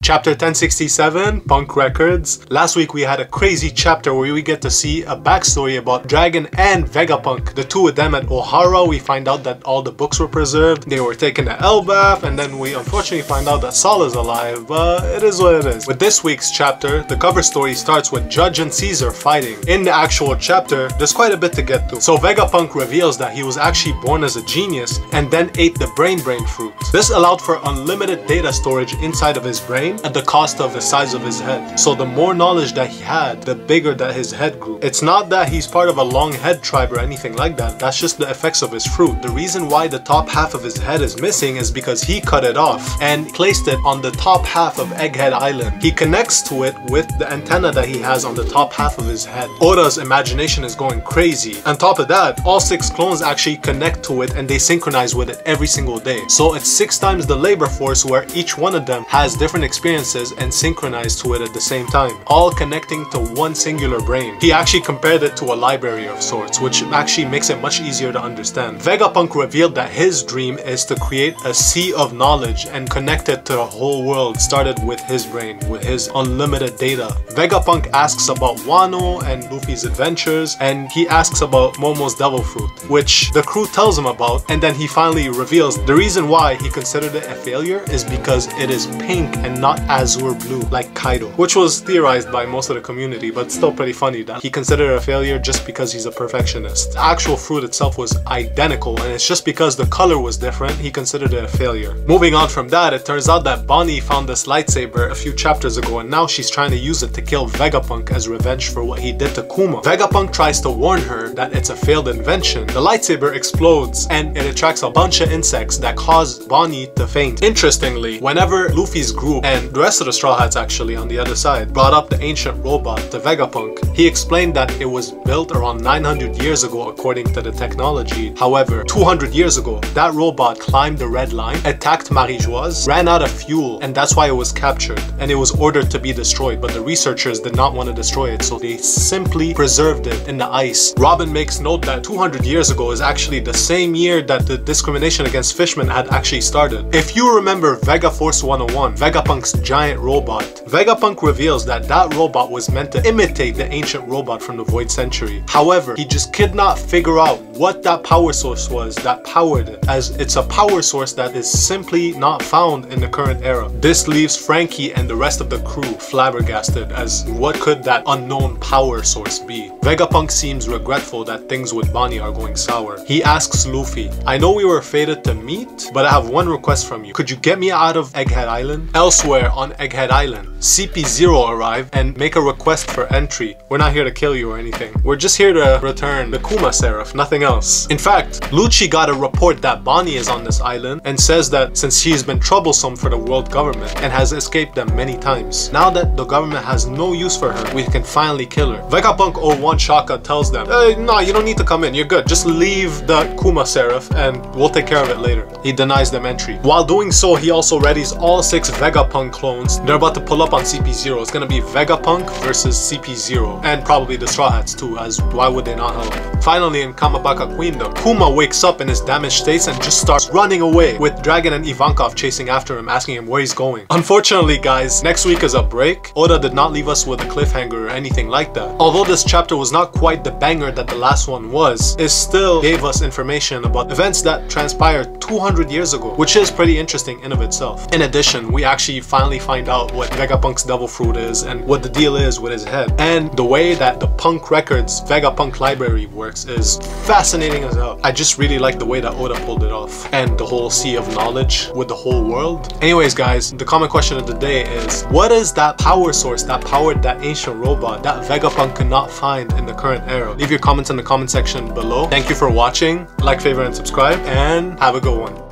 Chapter 1067, Punk Records. Last week we had a crazy chapter where we get to see a backstory about Dragon and Vegapunk. The two of them at Ohara, we find out that all the books were preserved, they were taken to Elbaf, and then we unfortunately find out that Sol is alive, but it is what it is. With this week's chapter, the cover story starts with Judge and Caesar fighting. In the actual chapter, there's quite a bit to get to. So Vegapunk reveals that he was actually born as a genius and then ate the brain fruit. This allowed for unlimited data storage inside of his brain at the cost of the size of his head. So the more knowledge that he had, the bigger that his head grew. It's not that he's part of a long head tribe or anything like that, that's just the effects of his fruit. The reason why the top half of his head is missing is because he cut it off and placed it on the top half of Egghead Island. He connects to it with the antenna that he has on the top half of his head. Oda's imagination is going crazy. On top of that, all 6 clones actually connect to it and they synchronize with it every single day. So it's 6 times the labor force where each one of them has different experiences and synchronized to it at the same time, all connecting to one singular brain. He actually compared it to a library of sorts, which actually makes it much easier to understand. Vegapunk revealed that his dream is to create a sea of knowledge and connect it to the whole world, started with his brain, with his unlimited data. Vegapunk asks about Wano and Luffy's adventures, and he asks about Momo's devil fruit, which the crew tells him about, and then he finally reveals the reason why he considered it a failure is because it is pink and not azure blue like Kaido, which was theorized by most of the community, but still pretty funny that he considered it a failure just because he's a perfectionist. The actual fruit itself was identical, and it's just because the color was different he considered it a failure. Moving on from that, it turns out that Bonney found this lightsaber a few chapters ago, and now she's trying to use it to kill Vegapunk as revenge for what he did to Kuma. Vegapunk tries to warn her that it's a failed invention. The lightsaber explodes and it attracts a bunch of insects that cause Bonney to faint. Interestingly, whenever Luffy's group and the rest of the Straw Hats actually on the other side brought up the ancient robot to Vegapunk, he explained that it was built around 900 years ago according to the technology. However, 200 years ago, that robot climbed the red line, attacked Marie-Joise, ran out of fuel, and that's why it was captured, and it was ordered to be destroyed, but the researchers did not want to destroy it, so they simply preserved it in the ice. Robin makes note that 200 years ago is actually the same year that the discrimination against fishmen had actually started. If you remember Vega Force 101, Vegapunk's giant robot, Vegapunk reveals that that robot was meant to imitate the ancient robot from the Void Century. However, he just could not figure out what that power source was that powered it, as it's a power source that is simply not found in the current era. This leaves Frankie and the rest of the crew flabbergasted as what could that unknown power source be. Vegapunk seems regretful that things with Bonney are going sour. He asks Luffy, I know we were fated to meet, but I have one request from you. Could you get me out of Egghead Island? Elsewhere on Egghead Island, CP0 arrive and make a request for entry. We're not here to kill you or anything. We're just here to return the Kuma Seraph, nothing else. In fact, Lucci got a report that Bonney is on this island and says that since she's been troublesome for the world government and has escaped them many times, now that the government has no use for her, we can finally kill her. Vegapunk 01 Shaka tells them, no, you don't need to come in, you're good. Just leave the Kuma Seraph and we'll take care of it later. He denies them entry. While doing so, he also readies all 6 Vegapunk clones. They're about to pull up on CP0. It's gonna be Vegapunk versus CP0, and probably the Straw Hats too, as why would they not help? Finally, in Kamabaka Queendom, Kuma wakes up in his damaged states and just starts running away, with Dragon and Ivankov chasing after him, asking him where he's going. Unfortunately guys, next week is a break. Oda did not leave us with a cliffhanger or anything like that. Although this chapter was not quite the banger that the last one was, it still gave us information about events that transpired 200 years ago, which is pretty interesting in of itself. In addition, we actually finally find out what Vegapunk's devil fruit is and what the deal is with his head. And the way that the Punk Records Vegapunk library works is fascinating as hell. I just really like the way that Oda pulled it off, and the whole sea of knowledge with the whole world. Anyways guys, the comment question of the day is, what is that power source that powered that ancient robot that Vegapunk could not find in the current era? Leave your comments in the comment section below. Thank you for watching. Like, favorite, and subscribe, and have a good one.